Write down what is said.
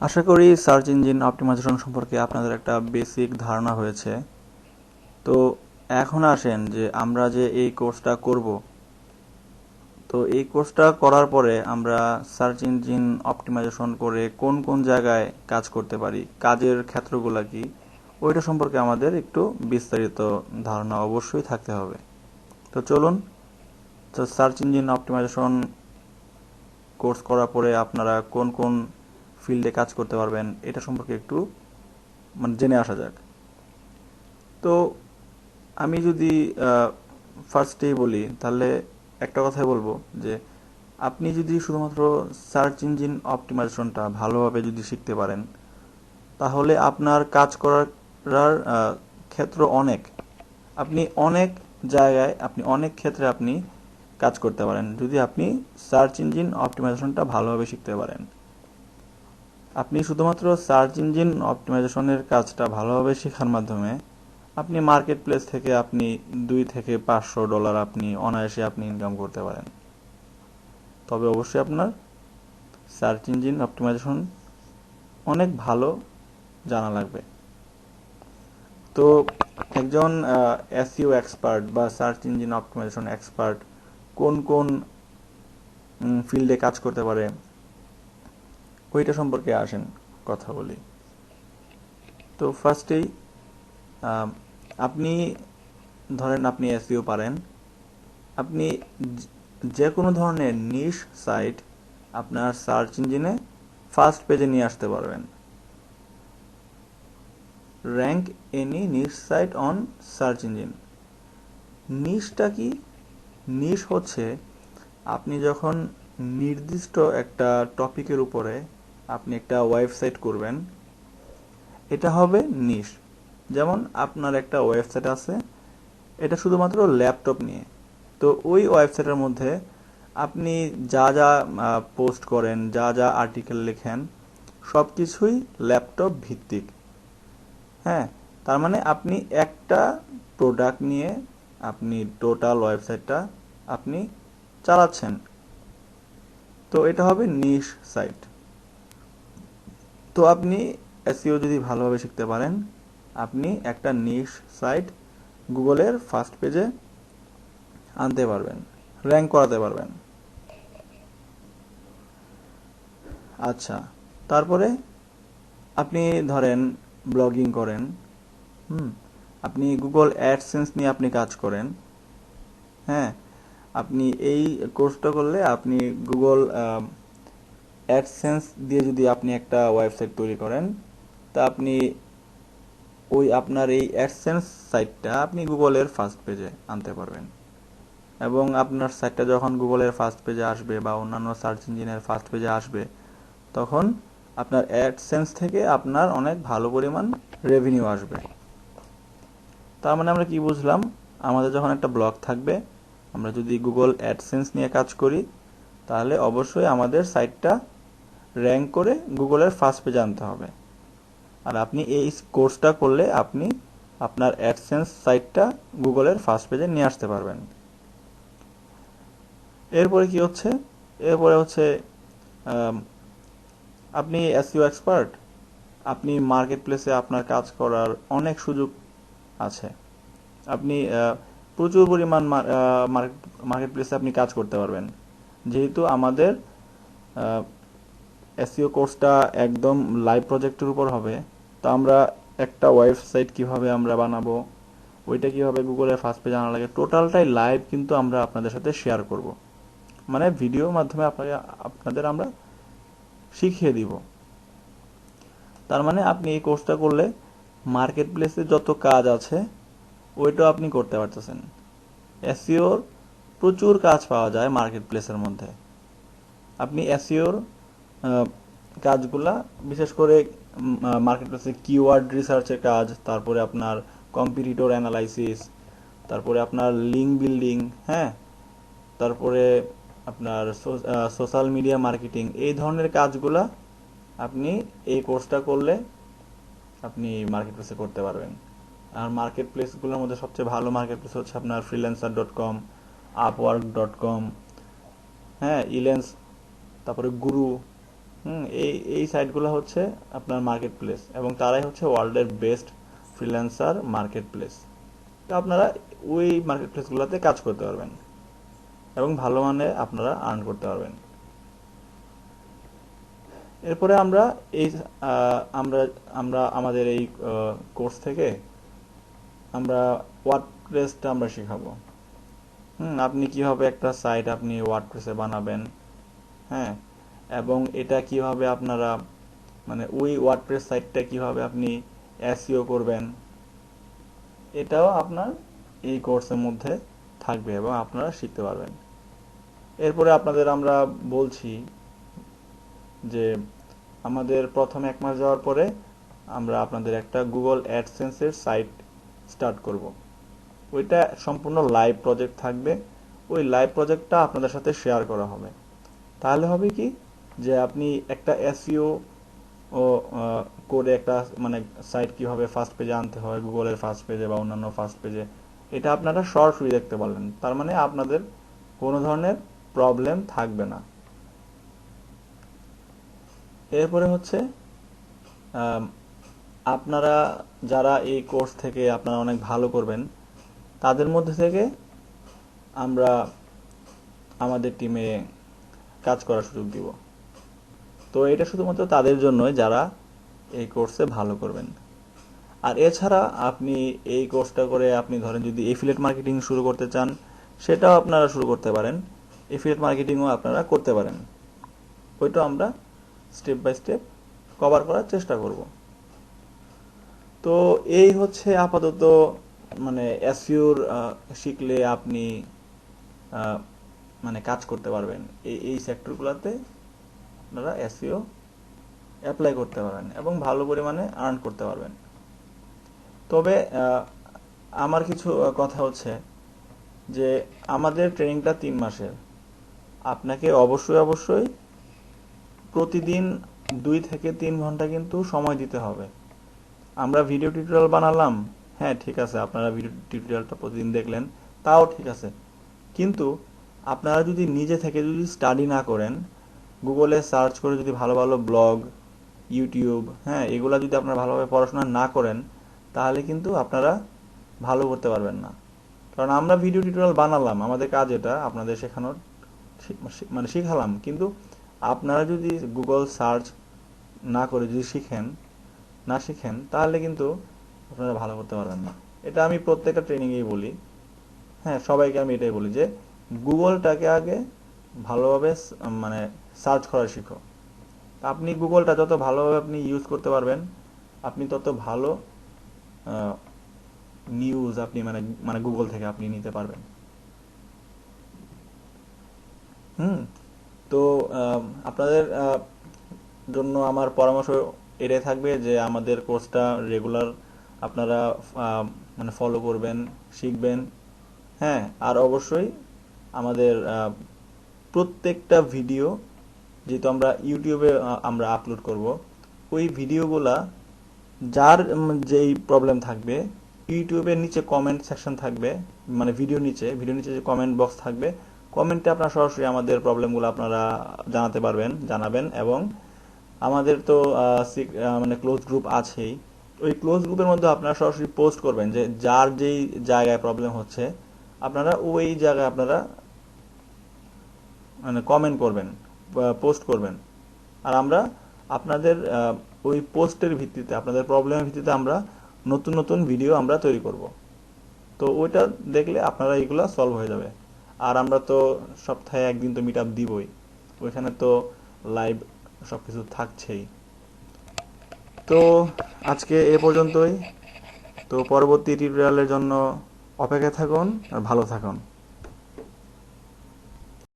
আশা করি search engine optimisation সম্পর্কে আপনাদের একটা বেসিক ধারণা হয়েছে। তো এখন আসেন যে আমরা যে এই কোর্সটা করব, তো এই কোর্সটা করার পরে আমরা সার্চ ইঞ্জিন অপটিমাইজেশন করে কোন কোন জায়গায় কাজ করতে পারি, কাজের ক্ষেত্রগুলো কি, ওইটা সম্পর্কে আমাদের একটু বিস্তারিত ধারণা অবশ্যই থাকতে হবে। তো চলুন, তো সার্চ ইঞ্জিন অপটিমাইজেশন কোর্স করার পরে আপনারা কোন কোন ফিল্ডে কাজ করতে পারবেন এটা সম্পর্কে একটু জেনে আসা যাক। তো আমি যদি ফার্স্টেই বলি, তাহলে একটা কথাই বলবো যে আপনি যদি শুধুমাত্র সার্চ ইঞ্জিন অপটিমাইজেশনটা ভালোভাবে যদি শিখতে পারেন, তাহলে আপনার কাজ করার ক্ষেত্র অনেক। আপনি অনেক জায়গায়, আপনি অনেক ক্ষেত্রে আপনি কাজ করতে পারেন যদি আপনি সার্চ ইঞ্জিন অপটিমাইজেশনটা ভালোভাবে শিখতে পারেন। আপনি শুধুমাত্র সার্চ ইঞ্জিন অপটিমাইজেশনের কাজটা ভালোভাবে শেখার মাধ্যমে আপনি মার্কেট প্লেস থেকে আপনি $200 থেকে $500 আপনি অনায়াসে আপনি ইনকাম করতে পারেন। তবে অবশ্যই আপনার সার্চ ইঞ্জিন অপটিমাইজেশন অনেক ভালো জানা লাগবে। তো একজন এসইও এক্সপার্ট বা সার্চ ইঞ্জিন অপটিমাইজেশন এক্সপার্ট কোন কোন ফিল্ডে কাজ করতে পারে ওইটা সম্পর্কে আসেন কথা বলি। তো ফার্স্টেই আপনি ধরেন আপনি এসইও পারেন, আপনি যে কোনো ধরনের নিশ সাইট আপনার সার্চ ইঞ্জিনে ফার্স্ট পেজে নিয়ে আসতে পারবেন। Rank any niche site on search engine. নিশটা কি? নিশ হচ্ছে আপনি যখন নির্দিষ্ট একটা টপিকের উপরে আপনি একটা ওয়েবসাইট করবেন, এটা হবে নিশ। যেমন আপনার একটা ওয়েবসাইট আছে, এটা শুধুমাত্র ল্যাপটপ নিয়ে। তো ওই ওয়েবসাইটের মধ্যে আপনি যা যা পোস্ট করেন, যা যা আর্টিকেল লেখেন, সব কিছুই ল্যাপটপ ভিত্তিক। হ্যাঁ, তার মানে আপনি একটা প্রোডাক্ট নিয়ে আপনি টোটাল ওয়েবসাইটটা আপনি চালাচ্ছেন। তো এটা হবে নিশ সাইট। তো আপনি এসইও যদি ভালোভাবে শিখতে পারেন, আপনি একটা নিশ সাইট গুগলের ফার্স্ট পেজে আনতে পারবেন, র্যাঙ্ক করাতে পারবেন। আচ্ছা, তারপরে আপনি ধরেন ব্লগিং করেন, হুম, আপনি গুগল অ্যাডসেন্স নিয়ে আপনি কাজ করেন। হ্যাঁ, আপনি এই কোর্সটা করলে আপনি গুগল অ্যাডসেন্স দিয়ে যদি আপনি একটা ওয়েবসাইট তৈরি করেন, তা আপনি ওই আপনার এই অ্যাডসেন্স সাইটটা আপনি গুগলের ফার্স্ট পেজে আনতে পারবেন। এবং আপনার সাইটটা যখন গুগলের ফার্স্ট পেজে আসবে বা অন্যান্য সার্চ ইঞ্জিনের ফার্স্ট পেজে আসবে, তখন আপনার অ্যাডসেন্স থেকে আপনার অনেক ভালো পরিমাণ রেভিনিউ আসবে। তার মানে আমরা কি বুঝলাম? আমাদের যখন একটা ব্লগ থাকবে, আমরা যদি গুগল অ্যাডসেন্স নিয়ে কাজ করি, তাহলে অবশ্যই আমাদের সাইটটা র্যাঙ্ক করে গুগলের ফার্স্ট পেজে আনতে হবে। আর আপনি এই কোর্সটা করলে আপনি আপনার অ্যাডসেন্স সাইটটা গুগলের ফার্স্ট পেজে নিয়ে আসতে পারবেন। এরপরে কি হচ্ছে? এরপরে হচ্ছে আপনি এসইও এক্সপার্ট, আপনি মার্কেট প্লেসে আপনার কাজ করার অনেক সুযোগ আছে। আপনি প্রচুর পরিমাণ মার্কেট প্লেসে আপনি কাজ করতে পারবেন। যেহেতু আমাদের এসইও কোর্সটা একদম লাইভ প্রজেক্টের উপর হবে, তো আমরা একটা ওয়েবসাইট কিভাবে আমরা বানাবো, ওইটা কিভাবে গুগলের ফার্স্ট পেজ আনা লাগে, টোটালটাই লাইভ কিন্তু আমরা আপনাদের সাথে শেয়ার করব। মানে ভিডিওর মাধ্যমে আপনাদের আমরা শিখিয়ে দিব। তার মানে আপনি এই কোর্সটা করলে মার্কেট প্লেসে যত কাজ আছে ওইটাও আপনি করতে পারতেছেন। এসইওর প্রচুর কাজ পাওয়া যায় মার্কেট প্লেসের মধ্যে। আপনি এসইওর কাজগুলা বিশেষ করে মার্কেট প্লেসে কিওয়ার্ড রিসার্চের কাজ, তারপরে আপনার কম্পিটিটর অ্যানালাইসিস, তারপরে আপনার লিঙ্ক বিল্ডিং, হ্যাঁ, তারপরে আপনার সোশ্যাল মিডিয়া মার্কেটিং, এই ধরনের কাজগুলা আপনি এই কোর্সটা করলে আপনি মার্কেট প্লেসে করতে পারবেন। আর মার্কেট প্লেসগুলোর মধ্যে সবচেয়ে ভালো মার্কেট প্লেস হচ্ছে আপনার freelancer.com, upwork.com, হ্যাঁ, ইলেন্স, তারপরে গুরু, এই সাইটগুলো হচ্ছে আপনার মার্কেট প্লেস, এবং তারাই হচ্ছে ওয়ার্ল্ডের বেস্ট ফ্রিল্যান্সার মার্কেট প্লেস। তো আপনারা ওই মার্কেট প্লেসগুলোতে কাজ করতে পারবেন এবং ভালো মানে আপনারা আর্ন করতে পারবেন। এরপরে আমরা এই আমরা আমরা আমাদের এই কোর্স থেকে আমরা ওয়ার্ডপ্রেসটা আমরা শেখাবো। আপনি কিভাবে একটা সাইট আপনি ওয়ার্ডপ্রেসে বানাবেন, হ্যাঁ, এবং এটা কিভাবে আপনারা মানে ওই ওয়ার্ডপ্রেস সাইটটা কিভাবে আপনি এসইও করবেন, এটাও আপনার এই কোর্সের মধ্যে থাকবে এবং আপনারা শিখতে পারবেন। এরপরে আপনাদের আমরা বলছি যে আমাদের প্রথম 1 মাস যাওয়ার পরে আমরা আপনাদের একটা গুগল অ্যাডসেন্সের সাইট স্টার্ট করব। ওইটা সম্পূর্ণ লাইভ প্রজেক্ট থাকবে। ওই লাইভ প্রজেক্টটা আপনাদের সাথে শেয়ার করা হবে। তাহলে হবে কি যে আপনি একটা এসইও ও করে একটা মানে সাইট কিভাবে ফার্স্ট পেজে আনতে হয়, গুগলের ফার্স্ট পেজে বা অন্যান্য ফার্স্ট পেজে, এটা আপনারা সরাসরি দেখতে পারলেন। তার মানে আপনাদের কোনো ধরনের প্রবলেম থাকবে না। এরপরে হচ্ছে আপনারা যারা এই কোর্স থেকে আপনারা অনেক ভালো করবেন, তাদের মধ্যে থেকে আমরা আমাদের টিমে কাজ করার সুযোগ দিব। তো এটা শুধুমাত্র তাদের জন্যই যারা এই কোর্সে ভালো করবেন। আর এছাড়া আপনি এই কোর্সটা করে আপনি ধরেন যদি এফিলিয়েট মার্কেটিং শুরু করতে চান, সেটাও আপনারা শুরু করতে পারেন। এফিলিয়েট মার্কেটিংও আপনারা করতে পারেন। ওইটা আমরা স্টেপ বাই স্টেপ কভার করার চেষ্টা করব। তো এই হচ্ছে আপাতত মানে এসইওর শিখলে আপনি মানে কাজ করতে পারবেন। এই সেক্টরগুলোতে আপনারা এসইও অ্যাপ্লাই করতে পারবেন এবং ভালো পরিমাণে আর্ন করতে পারবেন। তবে আমার কিছু কথা হচ্ছে যে আমাদের ট্রেনিংটা 3 মাসের। আপনাকে অবশ্যই প্রতিদিন 2 থেকে 3 ঘন্টা কিন্তু সময় দিতে হবে। আমরা ভিডিও টিউটোরিয়াল বানালাম, হ্যাঁ ঠিক আছে, আপনারা ভিডিও টিউটোরিয়ালটা প্রতিদিন দেখলেন, তাও ঠিক আছে। কিন্তু আপনারা যদি নিজে থেকে যদি স্টাডি না করেন, গুগলে সার্চ করে যদি ভালো ভালো ব্লগ, ইউটিউব, হ্যাঁ, এগুলা যদি আপনারা ভালোভাবে পড়াশোনা না করেন, তাহলে কিন্তু আপনারা ভালো করতে পারবেন না। কারণ আমরা ভিডিও টিউটোরিয়াল বানালাম, আমাদের কাজ এটা আপনাদের শেখানোর, মানে শিখালাম, কিন্তু আপনারা যদি গুগল সার্চ না করে যদি না শিখেন, তাহলে কিন্তু আপনারা ভালো করতে পারবেন না। এটা আমি প্রত্যেকটা ট্রেনিংয়েই বলি, হ্যাঁ, সবাইকে আমি এটাই বলি যে গুগলটাকে আগে ভালোভাবে মানে সার্চ করা শিখো। আপনি গুগলটা যত ভালোভাবে আপনি ইউজ করতে পারবেন, আপনি তত ভালো নিউজ আপনি মানে গুগল থেকে আপনি নিতে পারবেন। তো আপনাদের জন্য আমার পরামর্শ এটাই থাকবে যে আমাদের কোর্সটা রেগুলার আপনারা মানে ফলো করবেন, শিখবেন, হ্যাঁ। আর অবশ্যই আমাদের প্রত্যেকটা ভিডিও যেহেতু আমরা ইউটিউবে আমরা আপলোড করব, ওই ভিডিওগুলা যার যেই প্রবলেম থাকবে, ইউটিউবের নিচে কমেন্ট সেকশন থাকবে, মানে ভিডিও নিচে যে কমেন্ট বক্স থাকবে, কমেন্টে আপনারা সরাসরি আমাদের প্রবলেমগুলো আপনারা জানাবেন। এবং আমাদের তো মানে ক্লোজ গ্রুপ আছেই, ওই ক্লোজ গ্রুপের মধ্যে আপনারা সরাসরি পোস্ট করবেন যে যার যেই জায়গায় প্রবলেম হচ্ছে, আপনারা ওই জায়গায় আপনারা মানে কমেন্ট করবেন, পোস্ট করবেন। আর আমরা আপনাদের ওই পোস্টের ভিত্তিতে, আপনাদের প্রবলেমের ভিত্তিতে আমরা নতুন ভিডিও আমরা তৈরি করব। তো ওইটা দেখলে আপনারা এগুলো সলভ হয়ে যাবে। আর আমরা তো সপ্তাহে 1 দিন তো মিট আপ দিবই, ওইখানে তো লাইভ সবকিছু থাকছেই। তো আজকে এ পর্যন্তই। তো পরবর্তী টিউটোরিয়ালের জন্য অপেক্ষায় থাকুন আর ভালো থাকুন।